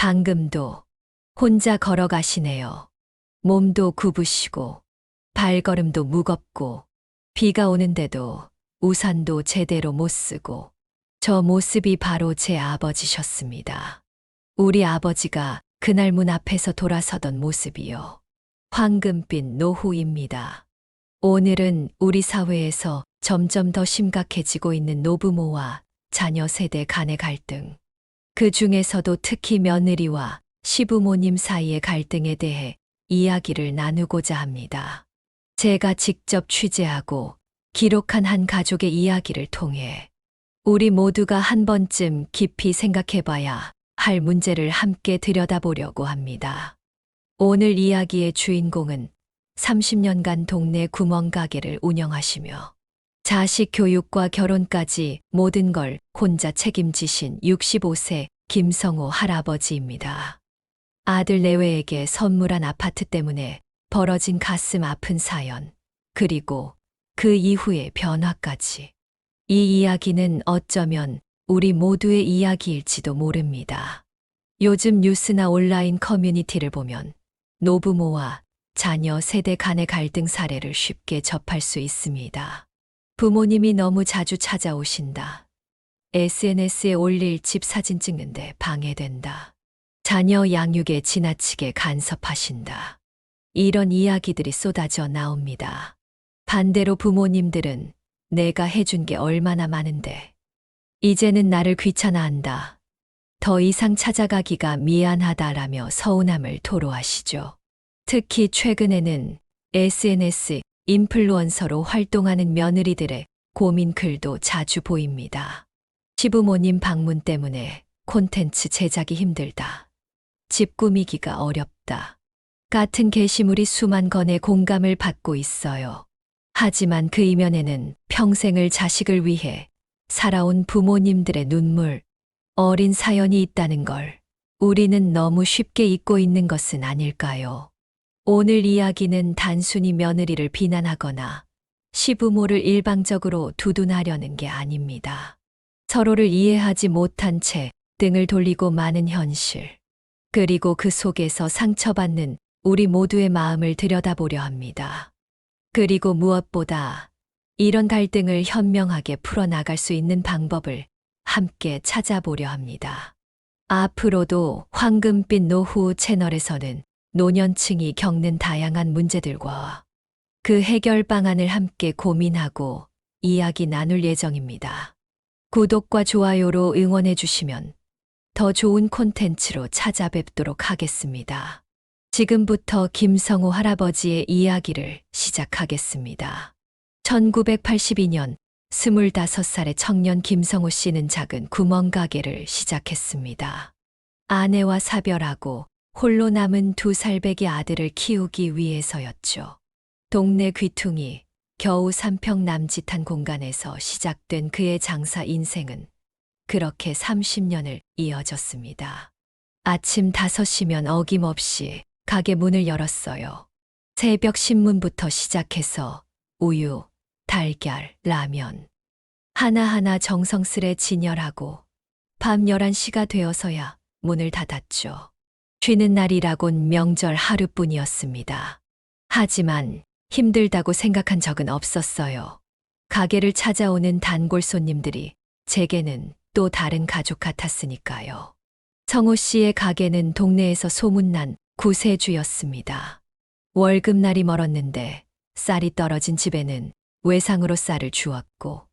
방금도 혼자 걸어가시네요. 몸도 굽으시고 발걸음도 무겁고 비가 오는데도 우산도 제대로 못 쓰고 저 모습이 바로 제 아버지셨습니다. 우리 아버지가 그날 문 앞에서 돌아서던 모습이요. 황금빛 노후입니다. 오늘은 우리 사회에서 점점 더 심각해지고 있는 노부모와 자녀 세대 간의 갈등, 그 중에서도 특히 며느리와 시부모님 사이의 갈등에 대해 이야기를 나누고자 합니다. 제가 직접 취재하고 기록한 한 가족의 이야기를 통해 우리 모두가 한 번쯤 깊이 생각해봐야 할 문제를 함께 들여다보려고 합니다. 오늘 이야기의 주인공은 30년간 동네 구멍가게를 운영하시며 자식 교육과 결혼까지 모든 걸 혼자 책임지신 65세 김성호 할아버지입니다. 아들 내외에게 선물한 아파트 때문에 벌어진 가슴 아픈 사연, 그리고 그 이후의 변화까지. 이 이야기는 어쩌면 우리 모두의 이야기일지도 모릅니다. 요즘 뉴스나 온라인 커뮤니티를 보면 노부모와 자녀 세대 간의 갈등 사례를 쉽게 접할 수 있습니다. 부모님이 너무 자주 찾아오신다. SNS에 올릴 집 사진 찍는데 방해된다. 자녀 양육에 지나치게 간섭하신다. 이런 이야기들이 쏟아져 나옵니다. 반대로 부모님들은 내가 해준 게 얼마나 많은데 이제는 나를 귀찮아한다. 더 이상 찾아가기가 미안하다라며 서운함을 토로하시죠. 특히 최근에는 SNS 인플루언서로 활동하는 며느리들의 고민 글도 자주 보입니다. 시부모님 방문 때문에 콘텐츠 제작이 힘들다. 집 꾸미기가 어렵다. 같은 게시물이 수만 건의 공감을 받고 있어요. 하지만 그 이면에는 평생을 자식을 위해 살아온 부모님들의 눈물, 어린 사연이 있다는 걸 우리는 너무 쉽게 잊고 있는 것은 아닐까요? 오늘 이야기는 단순히 며느리를 비난하거나 시부모를 일방적으로 두둔하려는 게 아닙니다. 서로를 이해하지 못한 채 등을 돌리고 마는 현실, 그리고 그 속에서 상처받는 우리 모두의 마음을 들여다보려 합니다. 그리고 무엇보다 이런 갈등을 현명하게 풀어나갈 수 있는 방법을 함께 찾아보려 합니다. 앞으로도 황금빛 노후 채널에서는 노년층이 겪는 다양한 문제들과 그 해결 방안을 함께 고민하고 이야기 나눌 예정입니다. 구독과 좋아요로 응원해 주시면 더 좋은 콘텐츠로 찾아뵙도록 하겠습니다. 지금부터 김성호 할아버지의 이야기를 시작하겠습니다. 1982년 25살의 청년 김성호 씨는 작은 구멍가게를 시작했습니다. 아내와 사별하고 홀로 남은 2살배기 아들을 키우기 위해서였죠. 동네 귀퉁이, 겨우 3평 남짓한 공간에서 시작된 그의 장사 인생은 그렇게 30년을 이어졌습니다. 아침 5시면 어김없이 가게 문을 열었어요. 새벽 신문부터 시작해서 우유, 달걀, 라면 하나하나 정성스레 진열하고 밤 11시가 되어서야 문을 닫았죠. 쉬는 날이라곤 명절 하루뿐이었습니다. 하지만 힘들다고 생각한 적은 없었어요. 가게를 찾아오는 단골 손님들이 제게는 또 다른 가족 같았으니까요. 성호 씨의 가게는 동네에서 소문난 구세주였습니다. 월급날이 멀었는데 쌀이 떨어진 집에는 외상으로 쌀을 주었고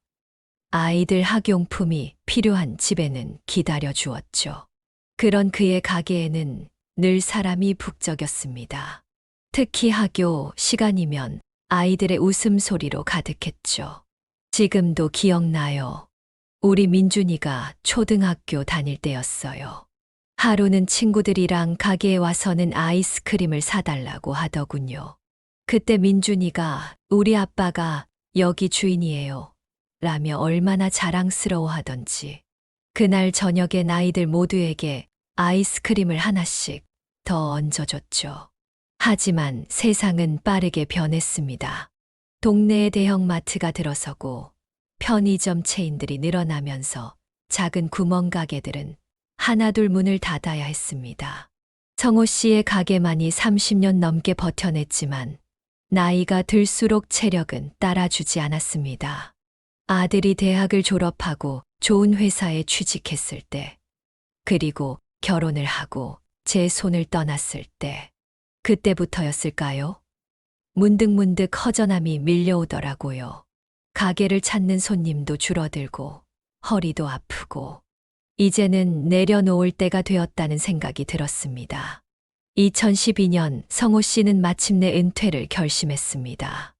아이들 학용품이 필요한 집에는 기다려 주었죠. 그런 그의 가게에는 늘 사람이 북적였습니다. 특히 학교 시간이면 아이들의 웃음소리로 가득했죠. 지금도 기억나요. 우리 민준이가 초등학교 다닐 때였어요. 하루는 친구들이랑 가게에 와서는 아이스크림을 사달라고 하더군요. 그때 민준이가 우리 아빠가 여기 주인이에요 라며 얼마나 자랑스러워 하던지 그날 저녁엔 아이들 모두에게 아이스크림을 하나씩 더 얹어줬죠. 하지만 세상은 빠르게 변했습니다. 동네에 대형마트가 들어서고 편의점 체인들이 늘어나면서 작은 구멍가게들은 하나둘 문을 닫아야 했습니다. 성호 씨의 가게만이 30년 넘게 버텨냈지만 나이가 들수록 체력은 따라주지 않았습니다. 아들이 대학을 졸업하고 좋은 회사에 취직했을 때, 그리고 결혼을 하고 제 손을 떠났을 때, 그때부터였을까요? 문득문득 허전함이 밀려오더라고요. 가게를 찾는 손님도 줄어들고 허리도 아프고 이제는 내려놓을 때가 되었다는 생각이 들었습니다. 2012년 성호 씨는 마침내 은퇴를 결심했습니다.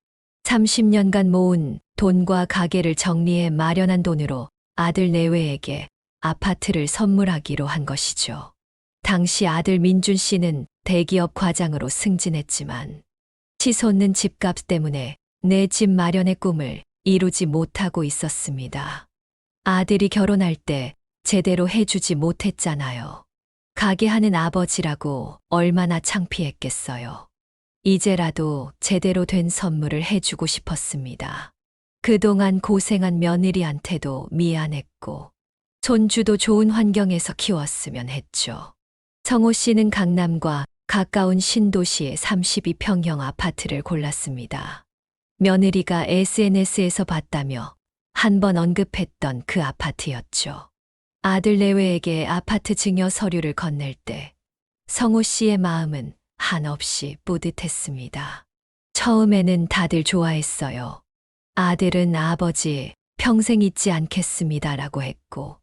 30년간 모은 돈과 가게를 정리해 마련한 돈으로 아들 내외에게 아파트를 선물하기로 한 것이죠. 당시 아들 민준 씨는 대기업 과장으로 승진했지만 치솟는 집값 때문에 내 집 마련의 꿈을 이루지 못하고 있었습니다. 아들이 결혼할 때 제대로 해주지 못했잖아요. 가게 하는 아버지라고 얼마나 창피했겠어요. 이제라도 제대로 된 선물을 해주고 싶었습니다. 그동안 고생한 며느리한테도 미안했고, 손주도 좋은 환경에서 키웠으면 했죠. 성호 씨는 강남과 가까운 신도시의 32평형 아파트를 골랐습니다. 며느리가 SNS에서 봤다며 한 번 언급했던 그 아파트였죠. 아들 내외에게 아파트 증여 서류를 건넬 때 성호 씨의 마음은 한없이 뿌듯했습니다. 처음에는 다들 좋아했어요. 아들은 아버지 평생 잊지 않겠습니다라고 했고,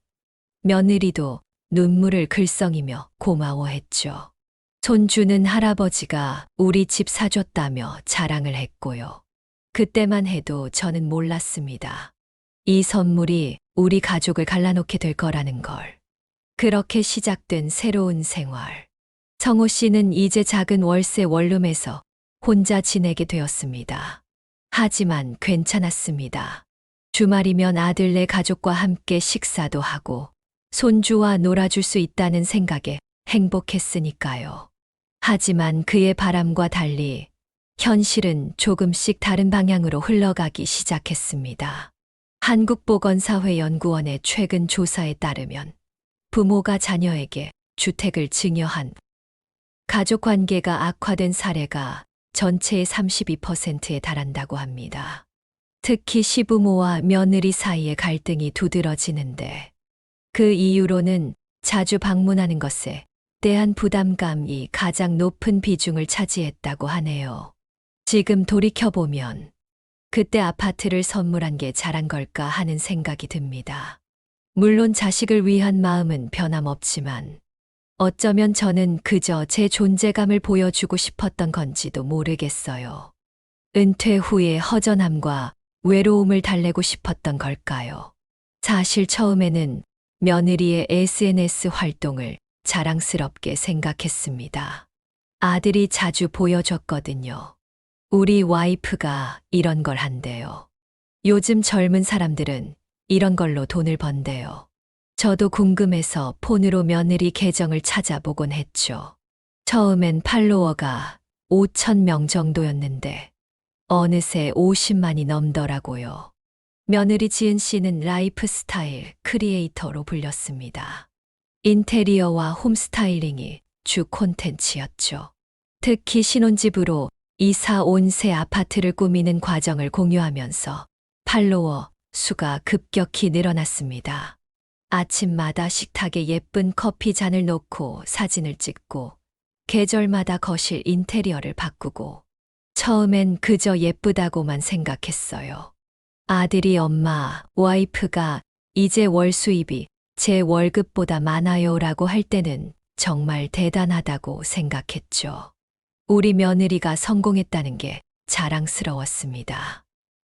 며느리도 눈물을 글썽이며 고마워했죠. 손주는 할아버지가 우리 집 사줬다며 자랑을 했고요. 그때만 해도 저는 몰랐습니다. 이 선물이 우리 가족을 갈라놓게 될 거라는 걸. 그렇게 시작된 새로운 생활. 성호 씨는 이제 작은 월세 원룸에서 혼자 지내게 되었습니다. 하지만 괜찮았습니다. 주말이면 아들네 가족과 함께 식사도 하고 손주와 놀아줄 수 있다는 생각에 행복했으니까요. 하지만 그의 바람과 달리 현실은 조금씩 다른 방향으로 흘러가기 시작했습니다. 한국보건사회연구원의 최근 조사에 따르면 부모가 자녀에게 주택을 증여한 가족관계가 악화된 사례가 전체의 32%에 달한다고 합니다. 특히 시부모와 며느리 사이의 갈등이 두드러지는데, 그 이유로는 자주 방문하는 것에 대한 부담감이 가장 높은 비중을 차지했다고 하네요. 지금 돌이켜보면 그때 아파트를 선물한 게 잘한 걸까 하는 생각이 듭니다. 물론 자식을 위한 마음은 변함없지만 어쩌면 저는 그저 제 존재감을 보여주고 싶었던 건지도 모르겠어요. 은퇴 후의 허전함과 외로움을 달래고 싶었던 걸까요? 사실 처음에는 며느리의 SNS 활동을 자랑스럽게 생각했습니다. 아들이 자주 보여줬거든요. 우리 와이프가 이런 걸 한대요. 요즘 젊은 사람들은 이런 걸로 돈을 번대요. 저도 궁금해서 폰으로 며느리 계정을 찾아보곤 했죠. 처음엔 팔로워가 5,000명 정도였는데 어느새 50만이 넘더라고요. 며느리 지은 씨는 라이프 스타일 크리에이터로 불렸습니다. 인테리어와 홈스타일링이 주 콘텐츠였죠. 특히 신혼집으로 이사 온 새 아파트를 꾸미는 과정을 공유하면서 팔로워 수가 급격히 늘어났습니다. 아침마다 식탁에 예쁜 커피 잔을 놓고 사진을 찍고 계절마다 거실 인테리어를 바꾸고, 처음엔 그저 예쁘다고만 생각했어요. 아들이 엄마, 와이프가 이제 월 수입이 제 월급보다 많아요라고 할 때는 정말 대단하다고 생각했죠. 우리 며느리가 성공했다는 게 자랑스러웠습니다.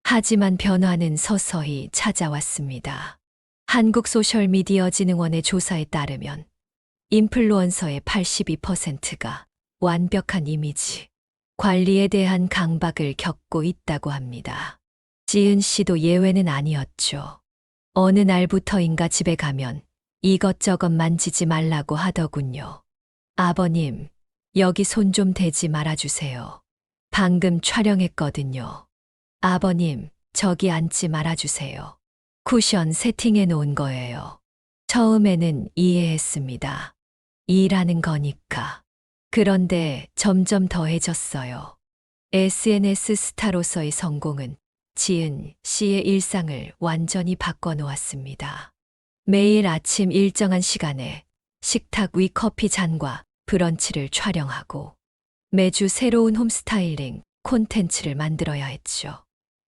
하지만 변화는 서서히 찾아왔습니다. 한국소셜미디어진흥원의 조사에 따르면 인플루언서의 82%가 완벽한 이미지 관리에 대한 강박을 겪고 있다고 합니다. 지은 씨도 예외는 아니었죠. 어느 날부터인가 집에 가면 이것저것 만지지 말라고 하더군요. 아버님, 여기 손 좀 대지 말아주세요. 방금 촬영했거든요. 아버님, 저기 앉지 말아주세요. 쿠션 세팅해 놓은 거예요. 처음에는 이해했습니다. 일하는 거니까. 그런데 점점 더해졌어요. SNS 스타로서의 성공은 지은 씨의 일상을 완전히 바꿔놓았습니다. 매일 아침 일정한 시간에 식탁 위 커피 잔과 브런치를 촬영하고 매주 새로운 홈스타일링 콘텐츠를 만들어야 했죠.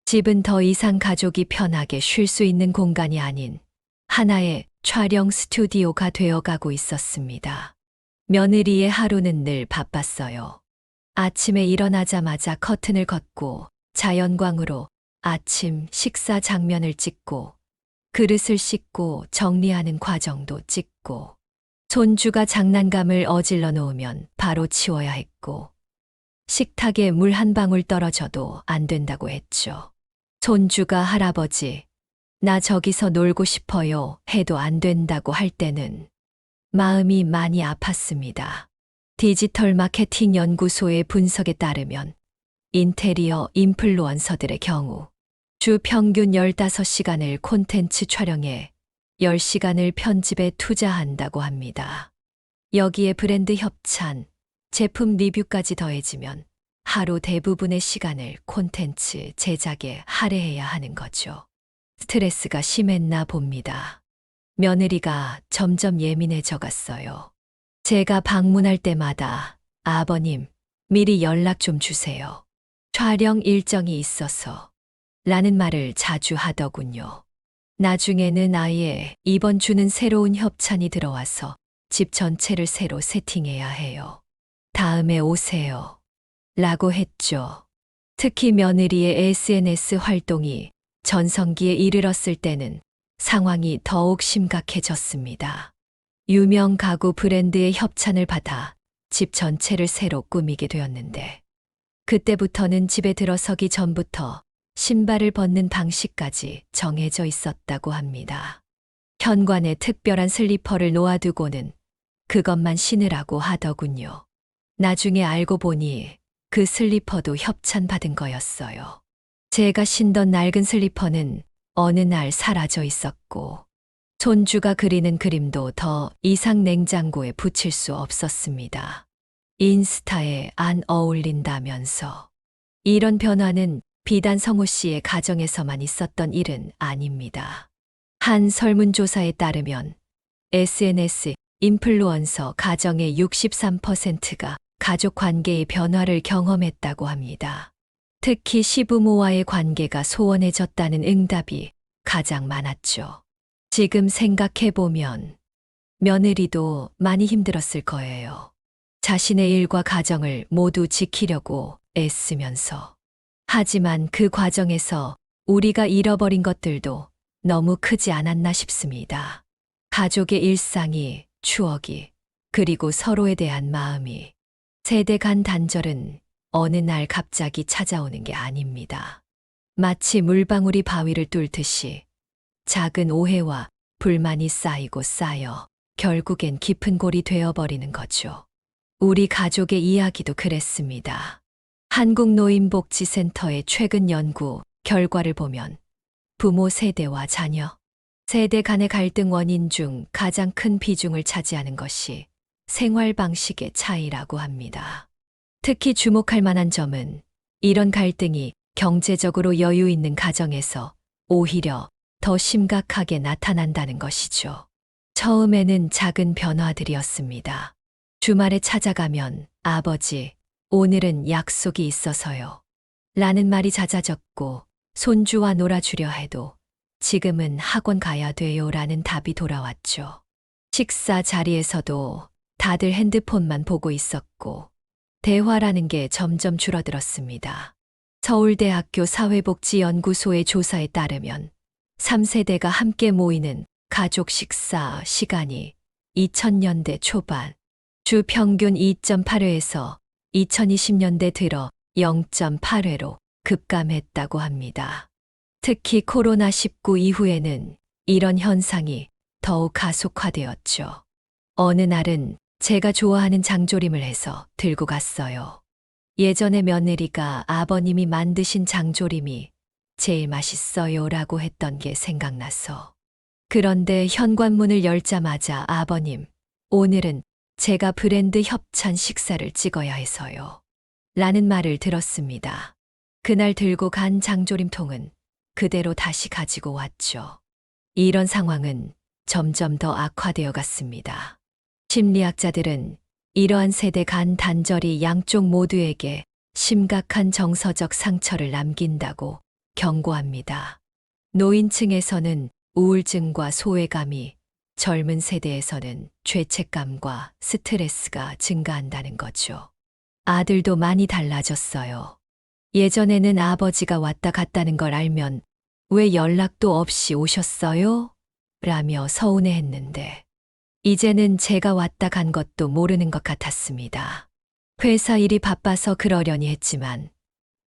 집은 더 이상 가족이 편하게 쉴 수 있는 공간이 아닌 하나의 촬영 스튜디오가 되어가고 있었습니다. 며느리의 하루는 늘 바빴어요. 아침에 일어나자마자 커튼을 걷고 자연광으로 아침 식사 장면을 찍고 그릇을 씻고 정리하는 과정도 찍고 손주가 장난감을 어질러 놓으면 바로 치워야 했고 식탁에 물 한 방울 떨어져도 안 된다고 했죠. 손주가 할아버지, 나 저기서 놀고 싶어요 해도 안 된다고 할 때는 마음이 많이 아팠습니다. 디지털 마케팅 연구소의 분석에 따르면 인테리어 인플루언서들의 경우 주 평균 15시간을 콘텐츠 촬영에 10시간을 편집에 투자한다고 합니다. 여기에 브랜드 협찬, 제품 리뷰까지 더해지면 하루 대부분의 시간을 콘텐츠 제작에 할애해야 하는 거죠. 스트레스가 심했나 봅니다. 며느리가 점점 예민해져 갔어요. 제가 방문할 때마다 아버님, 미리 연락 좀 주세요. 촬영 일정이 있어서 라는 말을 자주 하더군요. 나중에는 아예 이번 주는 새로운 협찬이 들어와서 집 전체를 새로 세팅해야 해요. 다음에 오세요. 라고 했죠. 특히 며느리의 SNS 활동이 전성기에 이르렀을 때는 상황이 더욱 심각해졌습니다. 유명 가구 브랜드의 협찬을 받아 집 전체를 새로 꾸미게 되었는데 그때부터는 집에 들어서기 전부터 신발을 벗는 방식까지 정해져 있었다고 합니다. 현관에 특별한 슬리퍼를 놓아두고는 그것만 신으라고 하더군요. 나중에 알고 보니 그 슬리퍼도 협찬받은 거였어요. 제가 신던 낡은 슬리퍼는 어느 날 사라져 있었고 손주가 그리는 그림도 더 이상 냉장고에 붙일 수 없었습니다. 인스타에 안 어울린다면서. 이런 변화는 비단 성호 씨의 가정에서만 있었던 일은 아닙니다. 한 설문조사에 따르면 SNS 인플루언서 가정의 63%가 가족 관계의 변화를 경험했다고 합니다. 특히 시부모와의 관계가 소원해졌다는 응답이 가장 많았죠. 지금 생각해보면 며느리도 많이 힘들었을 거예요. 자신의 일과 가정을 모두 지키려고 애쓰면서. 하지만 그 과정에서 우리가 잃어버린 것들도 너무 크지 않았나 싶습니다. 가족의 일상이, 추억이, 그리고 서로에 대한 마음이. 세대 간 단절은 어느 날 갑자기 찾아오는 게 아닙니다. 마치 물방울이 바위를 뚫듯이 작은 오해와 불만이 쌓이고 쌓여 결국엔 깊은 골이 되어버리는 거죠. 우리 가족의 이야기도 그랬습니다. 한국노인복지센터의 최근 연구 결과를 보면 부모 세대와 자녀, 세대 간의 갈등 원인 중 가장 큰 비중을 차지하는 것이 생활 방식의 차이라고 합니다. 특히 주목할 만한 점은 이런 갈등이 경제적으로 여유 있는 가정에서 오히려 더 심각하게 나타난다는 것이죠. 처음에는 작은 변화들이었습니다. 주말에 찾아가면 아버지, 오늘은 약속이 있어서요. 라는 말이 잦아졌고 손주와 놀아주려 해도 지금은 학원 가야 돼요 라는 답이 돌아왔죠. 식사 자리에서도 다들 핸드폰만 보고 있었고 대화라는 게 점점 줄어들었습니다. 서울대학교 사회복지연구소의 조사에 따르면 3세대가 함께 모이는 가족 식사 시간이 2000년대 초반 주 평균 2.8회에서 2020년대 들어 0.8회로 급감했다고 합니다. 특히 코로나19 이후에는 이런 현상이 더욱 가속화되었죠. 어느 날은 제가 좋아하는 장조림을 해서 들고 갔어요. 예전에 며느리가 아버님이 만드신 장조림이 제일 맛있어요 라고 했던 게 생각나서 그런데 현관문을 열자마자 아버님, 오늘은 제가 브랜드 협찬 식사를 찍어야 해서요. 라는 말을 들었습니다. 그날 들고 간 장조림통은 그대로 다시 가지고 왔죠. 이런 상황은 점점 더 악화되어 갔습니다. 심리학자들은 이러한 세대 간 단절이 양쪽 모두에게 심각한 정서적 상처를 남긴다고 경고합니다. 노인층에서는 우울증과 소외감이, 젊은 세대에서는 죄책감과 스트레스가 증가한다는 거죠. 아들도 많이 달라졌어요. 예전에는 아버지가 왔다 갔다는 걸 알면 왜 연락도 없이 오셨어요? 라며 서운해했는데 이제는 제가 왔다 간 것도 모르는 것 같았습니다. 회사 일이 바빠서 그러려니 했지만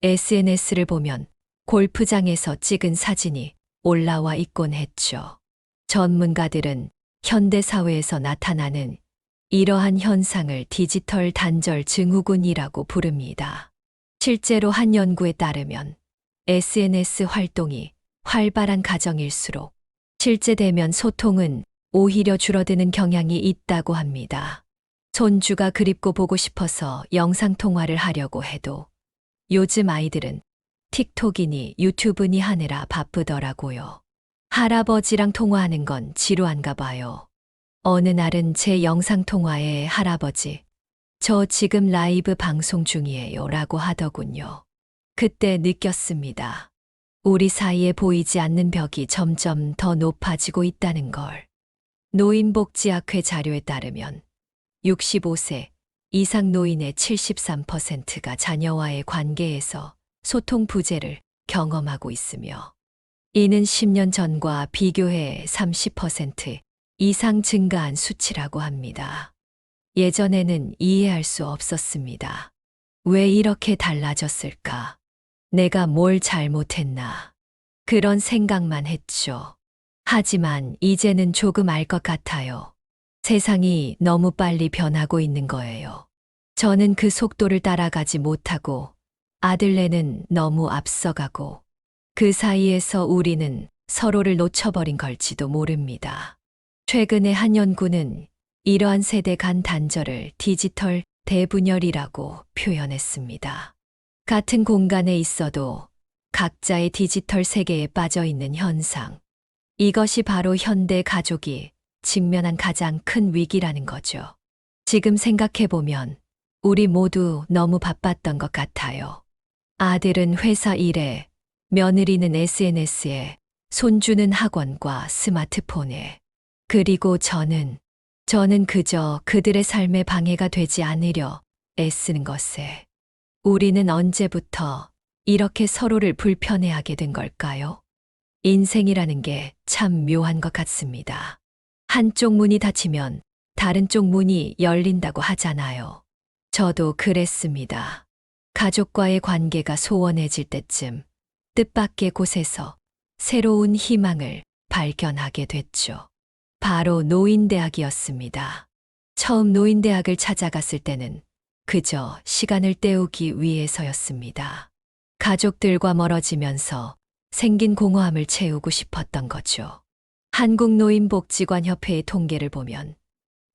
SNS를 보면 골프장에서 찍은 사진이 올라와 있곤 했죠. 전문가들은 현대사회에서 나타나는 이러한 현상을 디지털 단절 증후군이라고 부릅니다. 실제로 한 연구에 따르면 SNS 활동이 활발한 가정일수록 실제 대면 소통은 오히려 줄어드는 경향이 있다고 합니다. 손주가 그립고 보고 싶어서 영상통화를 하려고 해도 요즘 아이들은 틱톡이니 유튜브니 하느라 바쁘더라고요. 할아버지랑 통화하는 건 지루한가 봐요. 어느 날은 제 영상통화에 할아버지, 저 지금 라이브 방송 중이에요 라고 하더군요. 그때 느꼈습니다. 우리 사이에 보이지 않는 벽이 점점 더 높아지고 있다는 걸. 노인복지학회 자료에 따르면 65세 이상 노인의 73%가 자녀와의 관계에서 소통 부재를 경험하고 있으며 이는 10년 전과 비교해 30% 이상 증가한 수치라고 합니다. 예전에는 이해할 수 없었습니다. 왜 이렇게 달라졌을까? 내가 뭘 잘못했나? 그런 생각만 했죠. 하지만 이제는 조금 알 것 같아요. 세상이 너무 빨리 변하고 있는 거예요. 저는 그 속도를 따라가지 못하고 아들네는 너무 앞서가고 그 사이에서 우리는 서로를 놓쳐버린 걸지도 모릅니다. 최근에 한 연구는 이러한 세대 간 단절을 디지털 대분열이라고 표현했습니다. 같은 공간에 있어도 각자의 디지털 세계에 빠져 있는 현상. 이것이 바로 현대 가족이 직면한 가장 큰 위기라는 거죠. 지금 생각해보면 우리 모두 너무 바빴던 것 같아요. 아들은 회사 일에, 며느리는 SNS에, 손주는 학원과 스마트폰에, 그리고 저는 그저 그들의 삶에 방해가 되지 않으려 애쓰는 것에. 우리는 언제부터 이렇게 서로를 불편해하게 된 걸까요? 인생이라는 게 참 묘한 것 같습니다. 한쪽 문이 닫히면 다른 쪽 문이 열린다고 하잖아요. 저도 그랬습니다. 가족과의 관계가 소원해질 때쯤 뜻밖의 곳에서 새로운 희망을 발견하게 됐죠. 바로 노인대학이었습니다. 처음 노인대학을 찾아갔을 때는 그저 시간을 때우기 위해서였습니다. 가족들과 멀어지면서 생긴 공허함을 채우고 싶었던 거죠. 한국노인복지관협회의 통계를 보면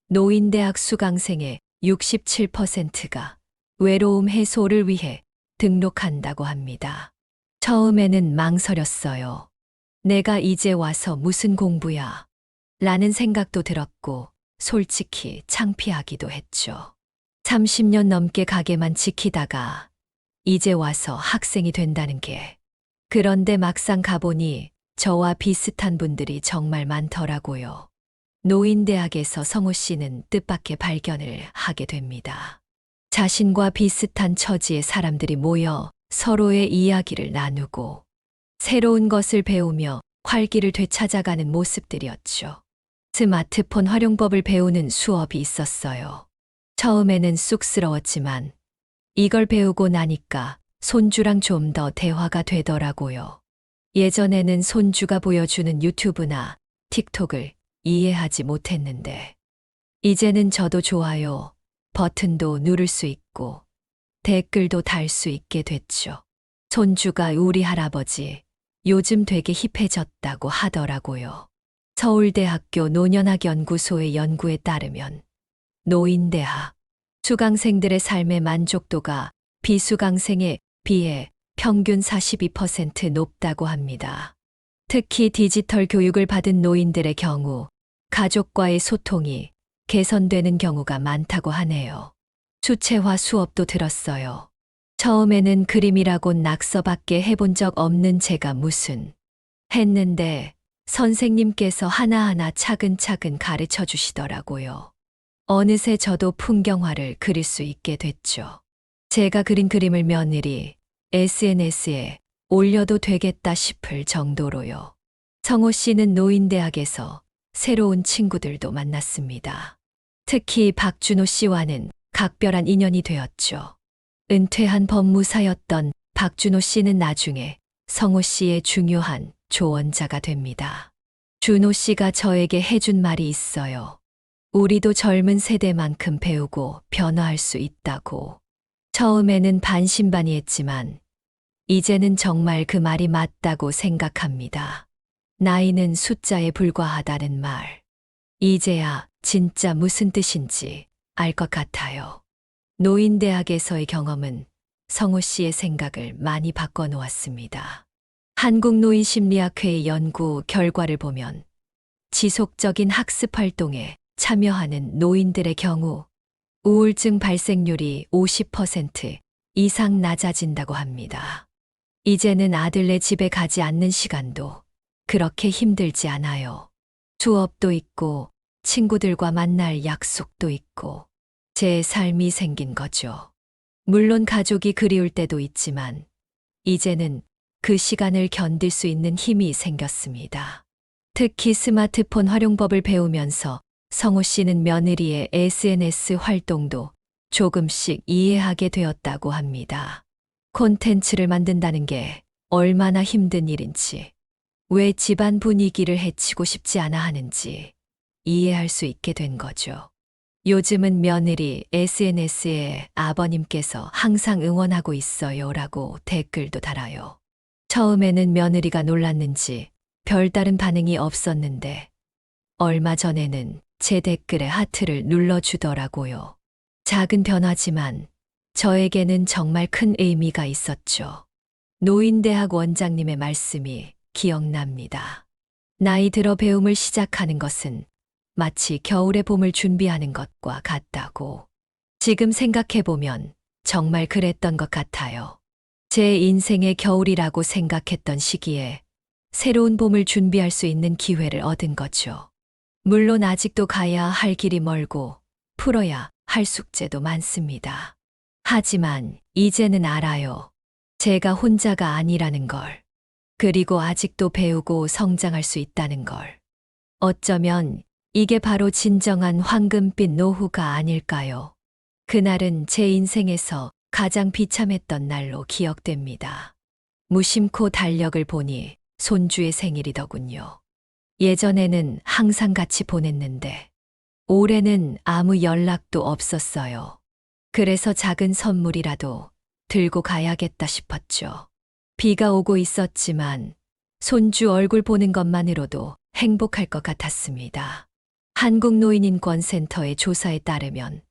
노인대학 수강생의 67%가 외로움 해소를 위해 등록한다고 합니다. 처음에는 망설였어요. 내가 이제 와서 무슨 공부야? 라는 생각도 들었고 솔직히 창피하기도 했죠. 30년 넘게 가게만 지키다가 이제 와서 학생이 된다는 게. 그런데 막상 가보니 저와 비슷한 분들이 정말 많더라고요. 노인대학에서 성우 씨는 뜻밖의 발견을 하게 됩니다. 자신과 비슷한 처지의 사람들이 모여 서로의 이야기를 나누고 새로운 것을 배우며 활기를 되찾아가는 모습들이었죠. 스마트폰 활용법을 배우는 수업이 있었어요. 처음에는 쑥스러웠지만 이걸 배우고 나니까 손주랑 좀 더 대화가 되더라고요. 예전에는 손주가 보여주는 유튜브나 틱톡을 이해하지 못했는데 이제는 저도 좋아요 버튼도 누를 수 있고 댓글도 달 수 있게 됐죠. 손주가 우리 할아버지 요즘 되게 힙해졌다고 하더라고요. 서울대학교 노년학연구소의 연구에 따르면 노인대학 수강생들의 삶의 만족도가 비수강생에 비해 평균 42% 높다고 합니다. 특히 디지털 교육을 받은 노인들의 경우 가족과의 소통이 개선되는 경우가 많다고 하네요. 수채화 수업도 들었어요. 처음에는 그림이라곤 낙서밖에 해본 적 없는 제가 무슨 했는데 선생님께서 하나하나 차근차근 가르쳐 주시더라고요. 어느새 저도 풍경화를 그릴 수 있게 됐죠. 제가 그린 그림을 며느리 SNS에 올려도 되겠다 싶을 정도로요. 성호 씨는 노인대학에서 새로운 친구들도 만났습니다. 특히 박준호 씨와는 각별한 인연이 되었죠. 은퇴한 법무사였던 박준호 씨는 나중에 성호 씨의 중요한 조언자가 됩니다. 준호 씨가 저에게 해준 말이 있어요. 우리도 젊은 세대만큼 배우고 변화할 수 있다고. 처음에는 반신반의했지만 이제는 정말 그 말이 맞다고 생각합니다. 나이는 숫자에 불과하다는 말. 이제야 진짜 무슨 뜻인지 알 것 같아요. 노인대학에서의 경험은 성호 씨의 생각을 많이 바꿔놓았습니다. 한국노인심리학회의 연구 결과를 보면 지속적인 학습 활동에 참여하는 노인들의 경우 우울증 발생률이 50% 이상 낮아진다고 합니다. 이제는 아들네 집에 가지 않는 시간도 그렇게 힘들지 않아요. 수업도 있고 친구들과 만날 약속도 있고 제 삶이 생긴 거죠. 물론 가족이 그리울 때도 있지만 이제는 그 시간을 견딜 수 있는 힘이 생겼습니다. 특히 스마트폰 활용법을 배우면서 성호 씨는 며느리의 SNS 활동도 조금씩 이해하게 되었다고 합니다. 콘텐츠를 만든다는 게 얼마나 힘든 일인지, 왜 집안 분위기를 해치고 싶지 않아 하는지 이해할 수 있게 된 거죠. 요즘은 며느리 SNS에 아버님께서 항상 응원하고 있어요 라고 댓글도 달아요. 처음에는 며느리가 놀랐는지 별다른 반응이 없었는데 얼마 전에는 제 댓글에 하트를 눌러주더라고요. 작은 변화지만 저에게는 정말 큰 의미가 있었죠. 노인대학 원장님의 말씀이 기억납니다. 나이 들어 배움을 시작하는 것은 마치 겨울의 봄을 준비하는 것과 같다고. 지금 생각해보면 정말 그랬던 것 같아요. 제 인생의 겨울이라고 생각했던 시기에 새로운 봄을 준비할 수 있는 기회를 얻은 거죠. 물론 아직도 가야 할 길이 멀고 풀어야 할 숙제도 많습니다. 하지만 이제는 알아요. 제가 혼자가 아니라는 걸. 그리고 아직도 배우고 성장할 수 있다는 걸. 어쩌면 이게 바로 진정한 황금빛 노후가 아닐까요? 그날은 제 인생에서 가장 비참했던 날로 기억됩니다. 무심코 달력을 보니 손주의 생일이더군요. 예전에는 항상 같이 보냈는데 올해는 아무 연락도 없었어요. 그래서 작은 선물이라도 들고 가야겠다 싶었죠. 비가 오고 있었지만 손주 얼굴 보는 것만으로도 행복할 것 같았습니다. 한국노인인권센터의 조사에 따르면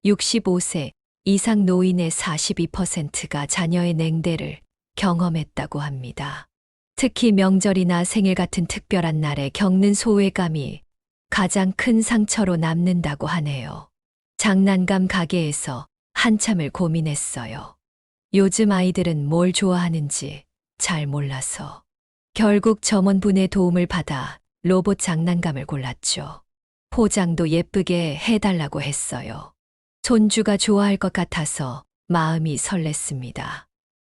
65세 이상 노인의 42%가 자녀의 냉대를 경험했다고 합니다. 특히 명절이나 생일 같은 특별한 날에 겪는 소외감이 가장 큰 상처로 남는다고 하네요. 장난감 가게에서 한참을 고민했어요. 요즘 아이들은 뭘 좋아하는지 잘 몰라서. 결국 점원분의 도움을 받아 로봇 장난감을 골랐죠. 포장도 예쁘게 해달라고 했어요. 손주가 좋아할 것 같아서 마음이 설렜습니다.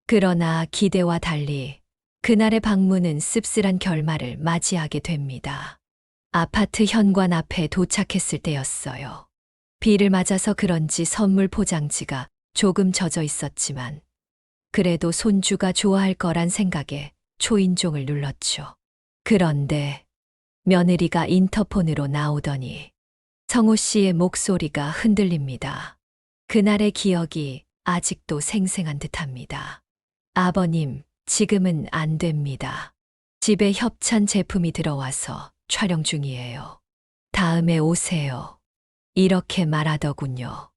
그러나 기대와 달리 그날의 방문은 씁쓸한 결말을 맞이하게 됩니다. 아파트 현관 앞에 도착했을 때였어요. 비를 맞아서 그런지 선물 포장지가 조금 젖어 있었지만 그래도 손주가 좋아할 거란 생각에 초인종을 눌렀죠. 그런데 며느리가 인터폰으로 나오더니 성호 씨의 목소리가 흔들립니다. 그날의 기억이 아직도 생생한 듯합니다. 아버님, 지금은 안 됩니다. 집에 협찬 제품이 들어와서 촬영 중이에요. 다음에 오세요. 이렇게 말하더군요.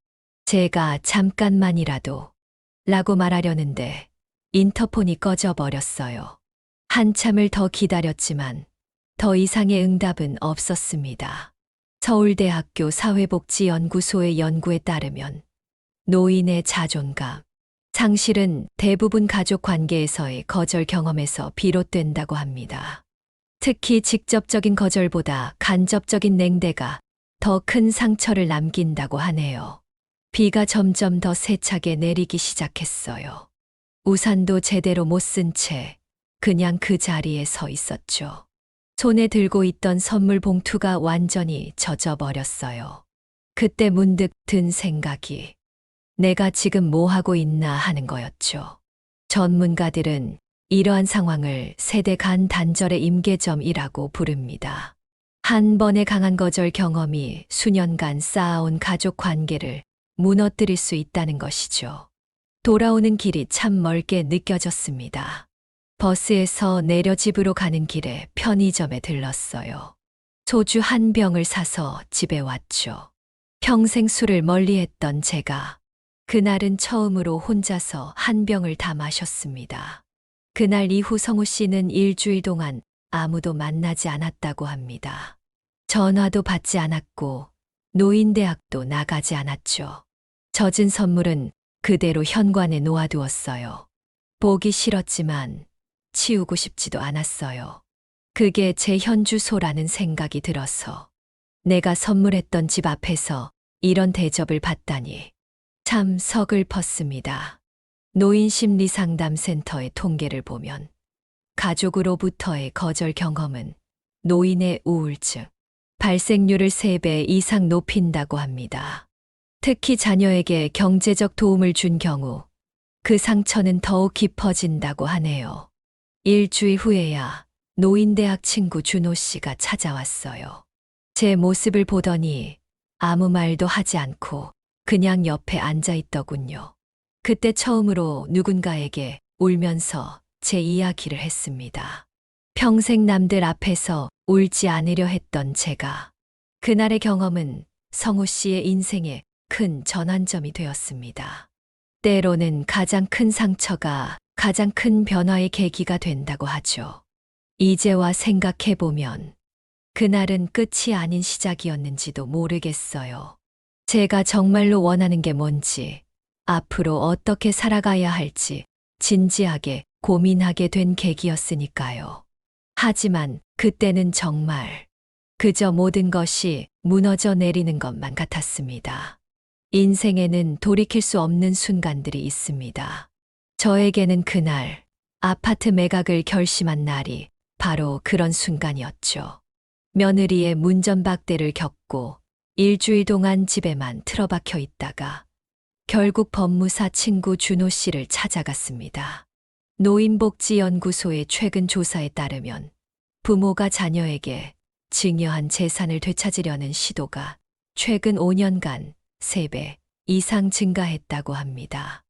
제가 잠깐만이라도 라고 말하려는데 인터폰이 꺼져 버렸어요. 한참을 더 기다렸지만 더 이상의 응답은 없었습니다. 서울대학교 사회복지연구소의 연구에 따르면 노인의 자존감, 상실은 대부분 가족 관계에서의 거절 경험에서 비롯된다고 합니다. 특히 직접적인 거절보다 간접적인 냉대가 더 큰 상처를 남긴다고 하네요. 비가 점점 더 세차게 내리기 시작했어요. 우산도 제대로 못 쓴 채 그냥 그 자리에 서 있었죠. 손에 들고 있던 선물 봉투가 완전히 젖어버렸어요. 그때 문득 든 생각이 내가 지금 뭐 하고 있나 하는 거였죠. 전문가들은 이러한 상황을 세대 간 단절의 임계점이라고 부릅니다. 한 번의 강한 거절 경험이 수년간 쌓아온 가족 관계를 무너뜨릴 수 있다는 것이죠. 돌아오는 길이 참 멀게 느껴졌습니다. 버스에서 내려 집으로 가는 길에 편의점에 들렀어요. 소주 한 병을 사서 집에 왔죠. 평생 술을 멀리했던 제가 그날은 처음으로 혼자서 한 병을 다 마셨습니다. 그날 이후 성우 씨는 일주일 동안 아무도 만나지 않았다고 합니다. 전화도 받지 않았고 노인대학도 나가지 않았죠. 젖은 선물은 그대로 현관에 놓아두었어요. 보기 싫었지만 치우고 싶지도 않았어요. 그게 제 현주소라는 생각이 들어서 내가 선물했던 집 앞에서 이런 대접을 받다니 참 서글펐습니다. 노인심리상담센터의 통계를 보면 가족으로부터의 거절 경험은 노인의 우울증, 발생률을 3배 이상 높인다고 합니다. 특히 자녀에게 경제적 도움을 준 경우 그 상처는 더욱 깊어진다고 하네요. 일주일 후에야 노인대학 친구 준호 씨가 찾아왔어요. 제 모습을 보더니 아무 말도 하지 않고 그냥 옆에 앉아 있더군요. 그때 처음으로 누군가에게 울면서 제 이야기를 했습니다. 평생 남들 앞에서 울지 않으려 했던 제가 그날의 경험은 성우 씨의 인생에 큰 전환점이 되었습니다. 때로는 가장 큰 상처가 가장 큰 변화의 계기가 된다고 하죠. 이제와 생각해보면 그날은 끝이 아닌 시작이었는지도 모르겠어요. 제가 정말로 원하는 게 뭔지, 앞으로 어떻게 살아가야 할지 진지하게 고민하게 된 계기였으니까요. 하지만 그때는 정말 그저 모든 것이 무너져 내리는 것만 같았습니다. 인생에는 돌이킬 수 없는 순간들이 있습니다. 저에게는 그날 아파트 매각을 결심한 날이 바로 그런 순간이었죠. 며느리의 문전박대를 겪고 일주일 동안 집에만 틀어박혀 있다가 결국 법무사 친구 준호 씨를 찾아갔습니다. 노인복지연구소의 최근 조사에 따르면 부모가 자녀에게 증여한 재산을 되찾으려는 시도가 최근 5년간 3배 이상 증가했다고 합니다.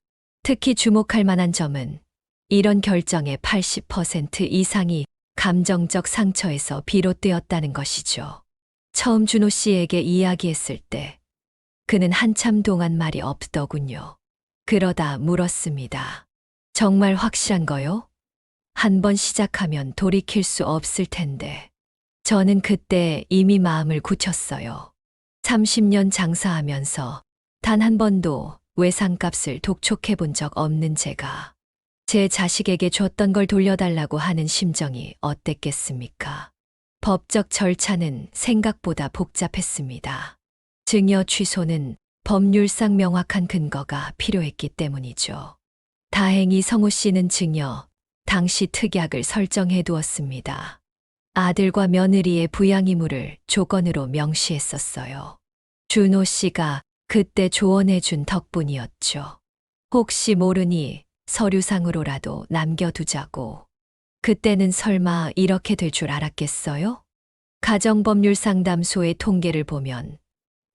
특히 주목할 만한 점은 이런 결정의 80% 이상이 감정적 상처에서 비롯되었다는 것이죠. 처음 준호 씨에게 이야기했을 때 그는 한참 동안 말이 없더군요. 그러다 물었습니다. 정말 확실한 거요? 한 번 시작하면 돌이킬 수 없을 텐데. 저는 그때 이미 마음을 굳혔어요. 30년 장사하면서 단 한 번도 외상값을 독촉해 본 적 없는 제가 제 자식에게 줬던 걸 돌려달라고 하는 심정이 어땠겠습니까? 법적 절차는 생각보다 복잡했습니다. 증여 취소는 법률상 명확한 근거가 필요했기 때문이죠. 다행히 성우 씨는 증여, 당시 특약을 설정해 두었습니다. 아들과 며느리의 부양 의무를 조건으로 명시했었어요. 준호 씨가 그때 조언해 준 덕분이었죠. 혹시 모르니 서류상으로라도 남겨두자고. 그때는 설마 이렇게 될 줄 알았겠어요? 가정법률상담소의 통계를 보면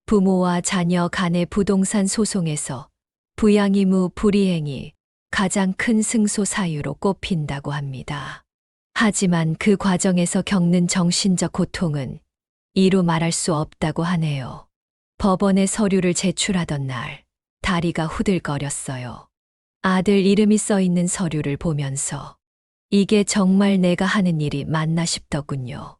부모와 자녀 간의 부동산 소송에서 부양 의무 불이행이 가장 큰 승소 사유로 꼽힌다고 합니다. 하지만 그 과정에서 겪는 정신적 고통은 이루 말할 수 없다고 하네요. 법원에 서류를 제출하던 날, 다리가 후들거렸어요. 아들 이름이 써 있는 서류를 보면서 이게 정말 내가 하는 일이 맞나 싶더군요.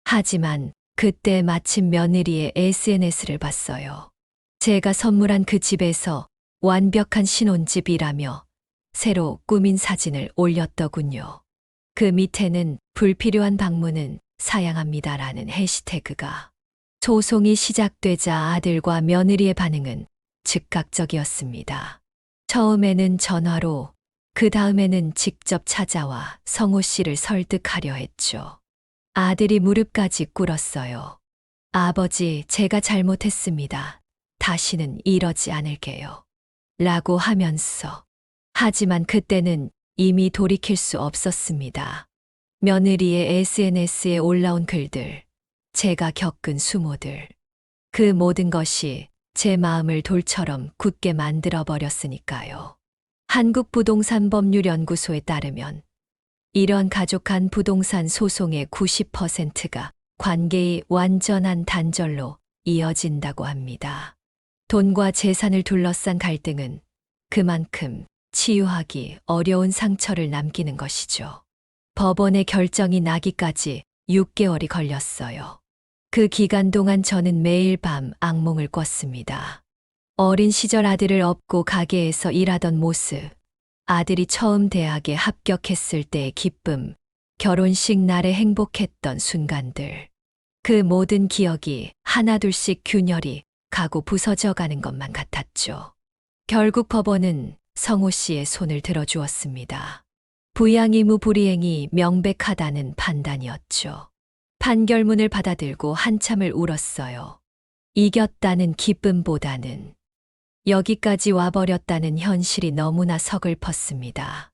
하지만 그때 마침 며느리의 SNS를 봤어요. 제가 선물한 그 집에서 완벽한 신혼집이라며 새로 꾸민 사진을 올렸더군요. 그 밑에는 불필요한 방문은 사양합니다라는 해시태그가. 소송이 시작되자 아들과 며느리의 반응은 즉각적이었습니다. 처음에는 전화로, 그 다음에는 직접 찾아와 성호 씨를 설득하려 했죠. 아들이 무릎까지 꿇었어요. 아버지, 제가 잘못했습니다. 다시는 이러지 않을게요. 라고 하면서. 하지만 그때는 이미 돌이킬 수 없었습니다. 며느리의 SNS에 올라온 글들, 제가 겪은 수모들. 그 모든 것이 제 마음을 돌처럼 굳게 만들어 버렸으니까요. 한국부동산법률연구소에 따르면 이런 가족 간 부동산 소송의 90%가 관계의 완전한 단절로 이어진다고 합니다. 돈과 재산을 둘러싼 갈등은 그만큼 치유하기 어려운 상처를 남기는 것이죠. 법원의 결정이 나기까지 6개월이 걸렸어요. 그 기간 동안 저는 매일 밤 악몽을 꿨습니다. 어린 시절 아들을 업고 가게에서 일하던 모습, 아들이 처음 대학에 합격했을 때의 기쁨, 결혼식 날에 행복했던 순간들. 그 모든 기억이 하나둘씩 균열이 가고 부서져 가는 것만 같았죠. 결국 법원은 성호 씨의 손을 들어주었습니다. 부양 의무 불이행이 명백하다는 판단이었죠. 판결문을 받아들고 한참을 울었어요. 이겼다는 기쁨보다는 여기까지 와버렸다는 현실이 너무나 서글펐습니다.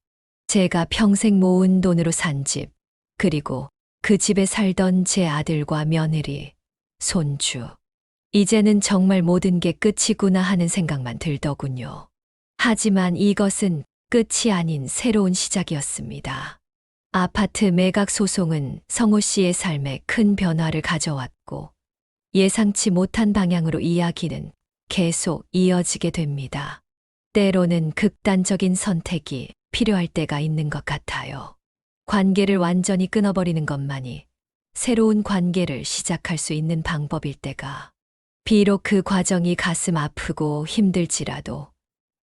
제가 평생 모은 돈으로 산 집, 그리고 그 집에 살던 제 아들과 며느리, 손주. 이제는 정말 모든 게 끝이구나 하는 생각만 들더군요. 하지만 이것은 끝이 아닌 새로운 시작이었습니다. 아파트 매각 소송은 성호 씨의 삶에 큰 변화를 가져왔고 예상치 못한 방향으로 이야기는 계속 이어지게 됩니다. 때로는 극단적인 선택이 필요할 때가 있는 것 같아요. 관계를 완전히 끊어버리는 것만이 새로운 관계를 시작할 수 있는 방법일 때가. 비록 그 과정이 가슴 아프고 힘들지라도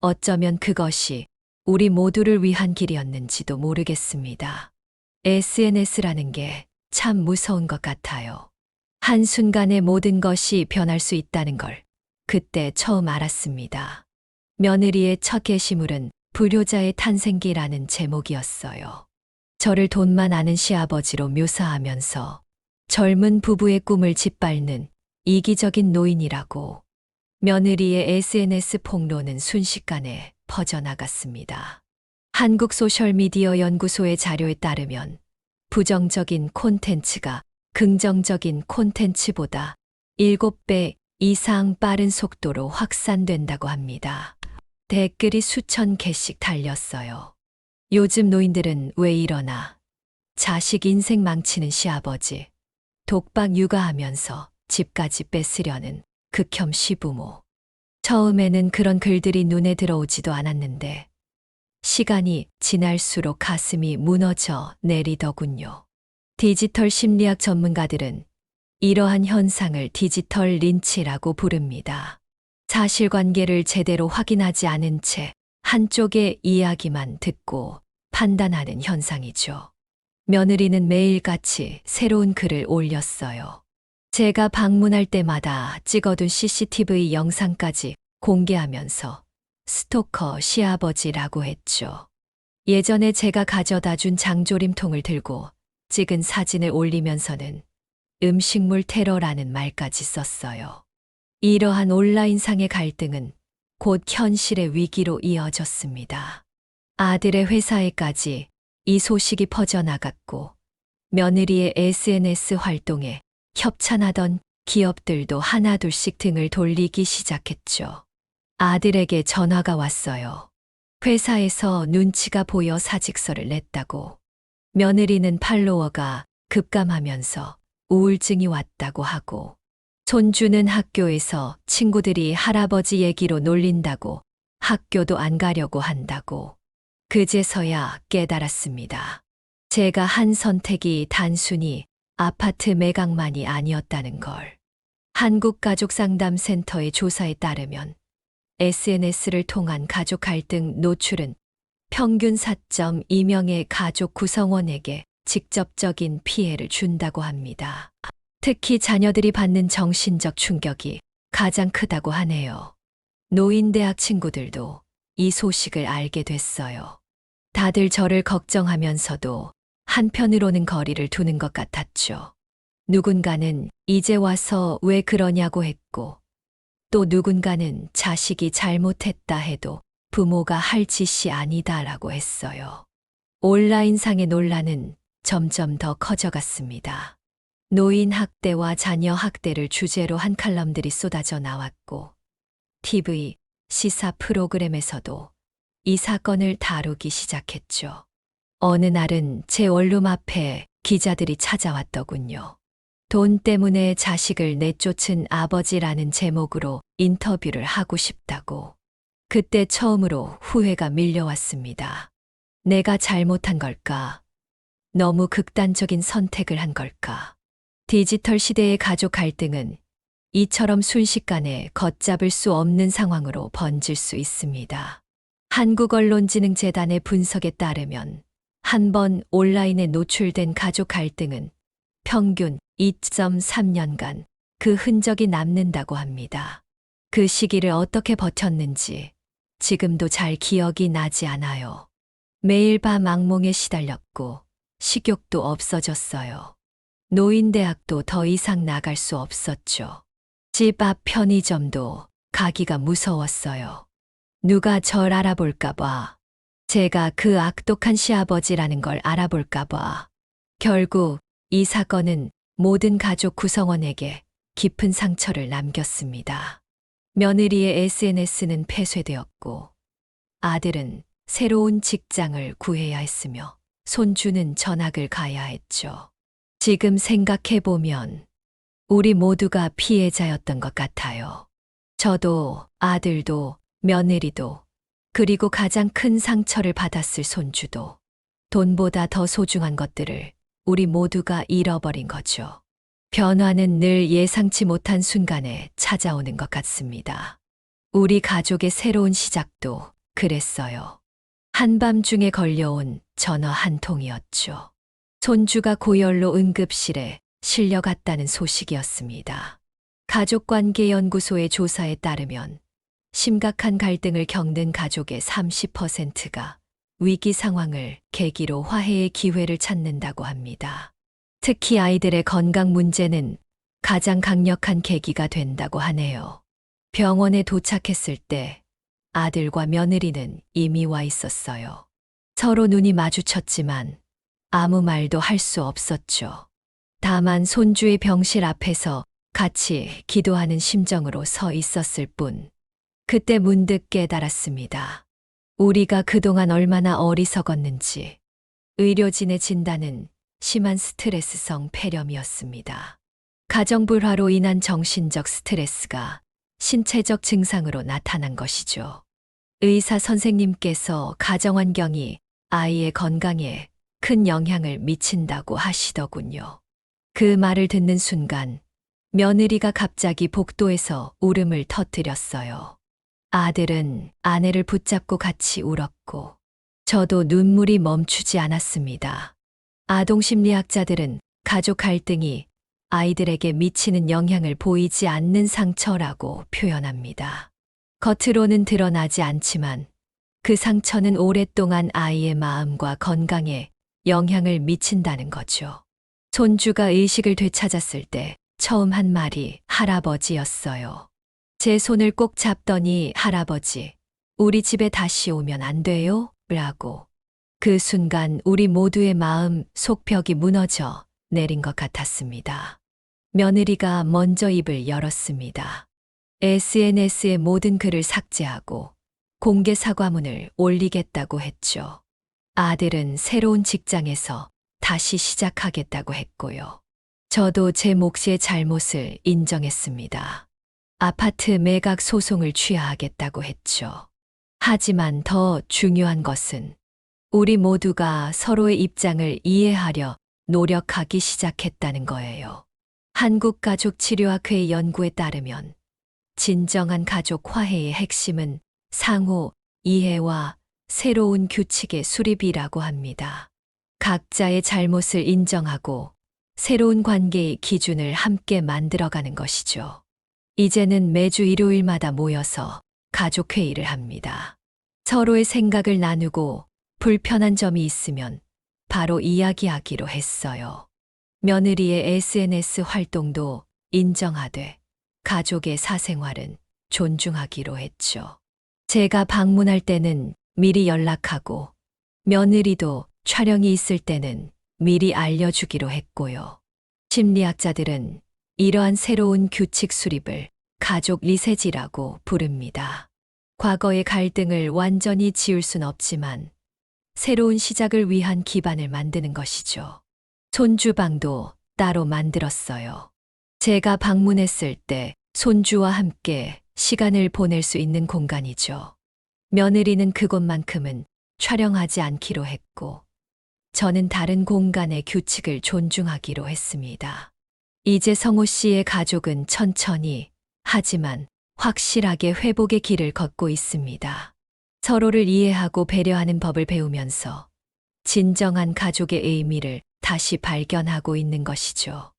어쩌면 그것이 우리 모두를 위한 길이었는지도 모르겠습니다. SNS라는 게 참 무서운 것 같아요. 한순간에 모든 것이 변할 수 있다는 걸 그때 처음 알았습니다. 며느리의 첫 게시물은 불효자의 탄생기라는 제목이었어요. 저를 돈만 아는 시아버지로 묘사하면서 젊은 부부의 꿈을 짓밟는 이기적인 노인이라고. 며느리의 SNS 폭로는 순식간에 퍼져나갔습니다. 한국소셜미디어연구소의 자료에 따르면 부정적인 콘텐츠가 긍정적인 콘텐츠보다 7배 이상 빠른 속도로 확산된다고 합니다. 댓글이 수천 개씩 달렸어요. 요즘 노인들은 왜 이러나? 자식 인생 망치는 시아버지, 독박 육아하면서 집까지 뺏으려는 극혐 시부모. 처음에는 그런 글들이 눈에 들어오지도 않았는데 시간이 지날수록 가슴이 무너져 내리더군요. 디지털 심리학 전문가들은 이러한 현상을 디지털 린치라고 부릅니다. 사실관계를 제대로 확인하지 않은 채 한쪽의 이야기만 듣고 판단하는 현상이죠. 며느리는 매일같이 새로운 글을 올렸어요. 제가 방문할 때마다 찍어둔 CCTV 영상까지 공개하면서 스토커 시아버지라고 했죠. 예전에 제가 가져다 준 장조림통을 들고 찍은 사진을 올리면서는 음식물 테러라는 말까지 썼어요. 이러한 온라인상의 갈등은 곧 현실의 위기로 이어졌습니다. 아들의 회사에까지 이 소식이 퍼져나갔고 며느리의 SNS 활동에 협찬하던 기업들도 하나둘씩 등을 돌리기 시작했죠. 아들에게 전화가 왔어요. 회사에서 눈치가 보여 사직서를 냈다고. 며느리는 팔로워가 급감하면서 우울증이 왔다고 하고, 손주는 학교에서 친구들이 할아버지 얘기로 놀린다고 학교도 안 가려고 한다고. 그제서야 깨달았습니다. 제가 한 선택이 단순히 아파트 매각만이 아니었다는 걸. 한국가족상담센터의 조사에 따르면 SNS를 통한 가족 갈등 노출은 평균 4.2명의 가족 구성원에게 직접적인 피해를 준다고 합니다. 특히 자녀들이 받는 정신적 충격이 가장 크다고 하네요. 노인대학 친구들도 이 소식을 알게 됐어요. 다들 저를 걱정하면서도 한편으로는 거리를 두는 것 같았죠. 누군가는 이제 와서 왜 그러냐고 했고, 또 누군가는 자식이 잘못했다 해도 부모가 할 짓이 아니다라고 했어요. 온라인상의 논란은 점점 더 커져갔습니다. 노인 학대와 자녀 학대를 주제로 한 칼럼들이 쏟아져 나왔고, TV, 시사 프로그램에서도 이 사건을 다루기 시작했죠. 어느 날은 제 원룸 앞에 기자들이 찾아왔더군요. 돈 때문에 자식을 내쫓은 아버지라는 제목으로 인터뷰를 하고 싶다고. 그때 처음으로 후회가 밀려왔습니다. 내가 잘못한 걸까? 너무 극단적인 선택을 한 걸까? 디지털 시대의 가족 갈등은 이처럼 순식간에 걷잡을 수 없는 상황으로 번질 수 있습니다. 한국언론진흥재단의 분석에 따르면 한 번 온라인에 노출된 가족 갈등은 평균 2.3년간 그 흔적이 남는다고 합니다. 그 시기를 어떻게 버텼는지 지금도 잘 기억이 나지 않아요. 매일 밤 악몽에 시달렸고 식욕도 없어졌어요. 노인대학도 더 이상 나갈 수 없었죠. 집 앞 편의점도 가기가 무서웠어요. 누가 절 알아볼까봐. 제가 그 악독한 시아버지라는 걸 알아볼까봐. 결국 이 사건은 모든 가족 구성원에게 깊은 상처를 남겼습니다. 며느리의 SNS는 폐쇄되었고, 아들은 새로운 직장을 구해야 했으며, 손주는 전학을 가야 했죠. 지금 생각해보면 우리 모두가 피해자였던 것 같아요. 저도, 아들도, 며느리도, 그리고 가장 큰 상처를 받았을 손주도 돈보다 더 소중한 것들을 우리 모두가 잃어버린 거죠. 변화는 늘 예상치 못한 순간에 찾아오는 것 같습니다. 우리 가족의 새로운 시작도 그랬어요. 한밤중에 걸려온 전화 한 통이었죠. 손주가 고열로 응급실에 실려갔다는 소식이었습니다. 가족관계연구소의 조사에 따르면 심각한 갈등을 겪는 가족의 30%가 위기 상황을 계기로 화해의 기회를 찾는다고 합니다. 특히 아이들의 건강 문제는 가장 강력한 계기가 된다고 하네요. 병원에 도착했을 때 아들과 며느리는 이미 와 있었어요. 서로 눈이 마주쳤지만 아무 말도 할 수 없었죠. 다만 손주의 병실 앞에서 같이 기도하는 심정으로 서 있었을 뿐. 그때 문득 깨달았습니다. 우리가 그동안 얼마나 어리석었는지. 의료진의 진단은 심한 스트레스성 폐렴이었습니다. 가정불화로 인한 정신적 스트레스가 신체적 증상으로 나타난 것이죠. 의사 선생님께서 가정환경이 아이의 건강에 큰 영향을 미친다고 하시더군요. 그 말을 듣는 순간 며느리가 갑자기 복도에서 울음을 터뜨렸어요. 아들은 아내를 붙잡고 같이 울었고, 저도 눈물이 멈추지 않았습니다. 아동심리학자들은 가족 갈등이 아이들에게 미치는 영향을 보이지 않는 상처라고 표현합니다. 겉으로는 드러나지 않지만 그 상처는 오랫동안 아이의 마음과 건강에 영향을 미친다는 거죠. 손주가 의식을 되찾았을 때 처음 한 말이 할아버지였어요. 제 손을 꼭 잡더니 할아버지, 우리 집에 다시 오면 안 돼요? 라고. 그 순간 우리 모두의 마음 속벽이 무너져 내린 것 같았습니다. 며느리가 먼저 입을 열었습니다. SNS의 모든 글을 삭제하고 공개 사과문을 올리겠다고 했죠. 아들은 새로운 직장에서 다시 시작하겠다고 했고요. 저도 제 몫의 잘못을 인정했습니다. 아파트 매각 소송을 취하하겠다고 했죠. 하지만 더 중요한 것은 우리 모두가 서로의 입장을 이해하려 노력하기 시작했다는 거예요. 한국가족치료학회 연구에 따르면 진정한 가족 화해의 핵심은 상호 이해와 새로운 규칙의 수립이라고 합니다. 각자의 잘못을 인정하고 새로운 관계의 기준을 함께 만들어가는 것이죠. 이제는 매주 일요일마다 모여서 가족회의를 합니다. 서로의 생각을 나누고 불편한 점이 있으면 바로 이야기하기로 했어요. 며느리의 SNS 활동도 인정하되 가족의 사생활은 존중하기로 했죠. 제가 방문할 때는 미리 연락하고 며느리도 촬영이 있을 때는 미리 알려주기로 했고요. 심리학자들은 이러한 새로운 규칙 수립을 가족 리셋이라고 부릅니다. 과거의 갈등을 완전히 지울 순 없지만 새로운 시작을 위한 기반을 만드는 것이죠. 손주방도 따로 만들었어요. 제가 방문했을 때 손주와 함께 시간을 보낼 수 있는 공간이죠. 며느리는 그곳만큼은 촬영하지 않기로 했고, 저는 다른 공간의 규칙을 존중하기로 했습니다. 이제 성호 씨의 가족은 천천히, 하지만 확실하게 회복의 길을 걷고 있습니다. 서로를 이해하고 배려하는 법을 배우면서 진정한 가족의 의미를 다시 발견하고 있는 것이죠.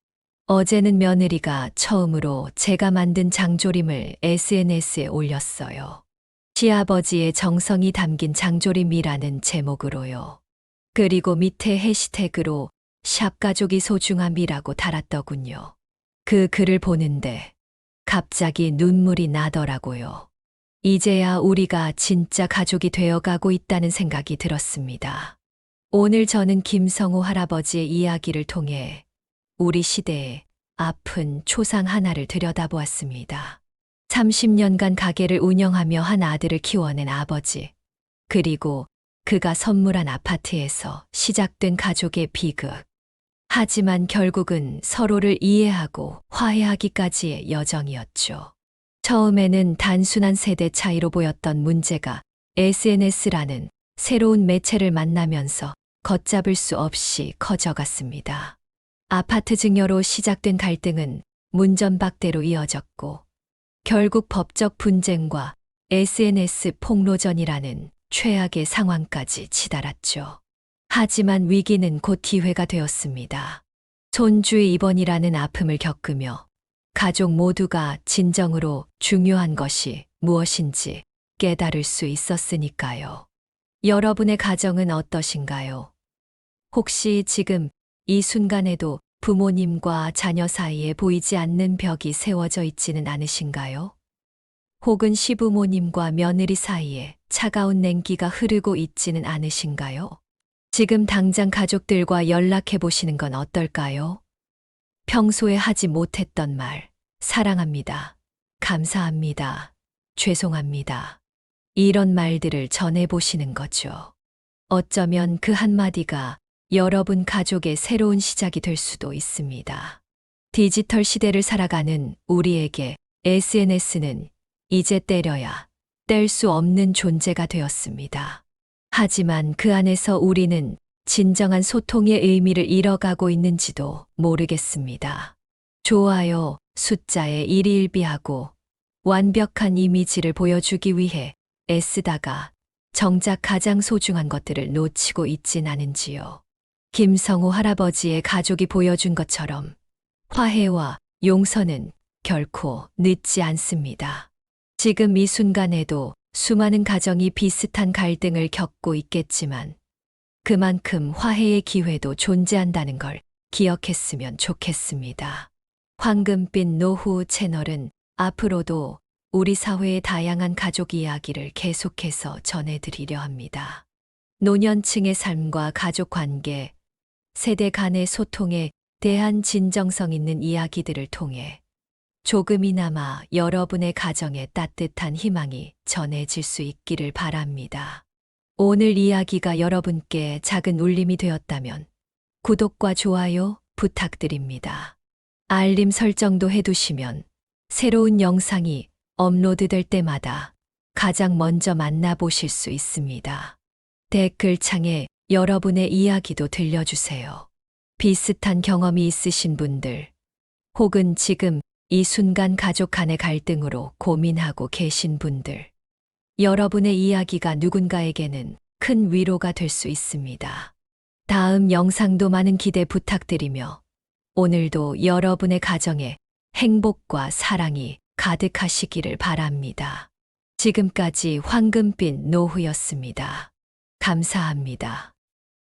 어제는 며느리가 처음으로 제가 만든 장조림을 SNS에 올렸어요. 시아버지의 정성이 담긴 장조림이라는 제목으로요. 그리고 밑에 해시태그로 샵 가족이 소중함이라고 달았더군요. 그 글을 보는데 갑자기 눈물이 나더라고요. 이제야 우리가 진짜 가족이 되어가고 있다는 생각이 들었습니다. 오늘 저는 김성호 할아버지의 이야기를 통해 우리 시대의 아픈 초상 하나를 들여다보았습니다. 30년간 가게를 운영하며 한 아들을 키워낸 아버지, 그리고 그가 선물한 아파트에서 시작된 가족의 비극. 하지만 결국은 서로를 이해하고 화해하기까지의 여정이었죠. 처음에는 단순한 세대 차이로 보였던 문제가 SNS라는 새로운 매체를 만나면서 걷잡을 수 없이 커져갔습니다. 아파트 증여로 시작된 갈등은 문전박대로 이어졌고 결국 법적 분쟁과 SNS 폭로전이라는 최악의 상황까지 치달았죠. 하지만 위기는 곧 기회가 되었습니다. 손주의 입원이라는 아픔을 겪으며 가족 모두가 진정으로 중요한 것이 무엇인지 깨달을 수 있었으니까요. 여러분의 가정은 어떠신가요? 혹시 지금 이 순간에도 부모님과 자녀 사이에 보이지 않는 벽이 세워져 있지는 않으신가요? 혹은 시부모님과 며느리 사이에 차가운 냉기가 흐르고 있지는 않으신가요? 지금 당장 가족들과 연락해 보시는 건 어떨까요? 평소에 하지 못했던 말, 사랑합니다. 감사합니다. 죄송합니다. 이런 말들을 전해보시는 거죠. 어쩌면 그 한마디가 여러분 가족의 새로운 시작이 될 수도 있습니다. 디지털 시대를 살아가는 우리에게 SNS는 이제 때려야 뗄 수 없는 존재가 되었습니다. 하지만 그 안에서 우리는 진정한 소통의 의미를 잃어가고 있는지도 모르겠습니다. 좋아요, 숫자에 일희일비하고 완벽한 이미지를 보여주기 위해 애쓰다가 정작 가장 소중한 것들을 놓치고 있진 않은지요. 김성호 할아버지의 가족이 보여준 것처럼 화해와 용서는 결코 늦지 않습니다. 지금 이 순간에도 수많은 가정이 비슷한 갈등을 겪고 있겠지만 그만큼 화해의 기회도 존재한다는 걸 기억했으면 좋겠습니다. 황금빛 노후 채널은 앞으로도 우리 사회의 다양한 가족 이야기를 계속해서 전해드리려 합니다. 노년층의 삶과 가족 관계, 세대 간의 소통에 대한 진정성 있는 이야기들을 통해 조금이나마 여러분의 가정에 따뜻한 희망이 전해질 수 있기를 바랍니다. 오늘 이야기가 여러분께 작은 울림이 되었다면 구독과 좋아요 부탁드립니다. 알림 설정도 해두시면 새로운 영상이 업로드될 때마다 가장 먼저 만나보실 수 있습니다. 댓글창에 여러분의 이야기도 들려주세요. 비슷한 경험이 있으신 분들, 혹은 지금 이 순간 가족 간의 갈등으로 고민하고 계신 분들, 여러분의 이야기가 누군가에게는 큰 위로가 될 수 있습니다. 다음 영상도 많은 기대 부탁드리며 오늘도 여러분의 가정에 행복과 사랑이 가득하시기를 바랍니다. 지금까지 황금빛 노후였습니다. 감사합니다.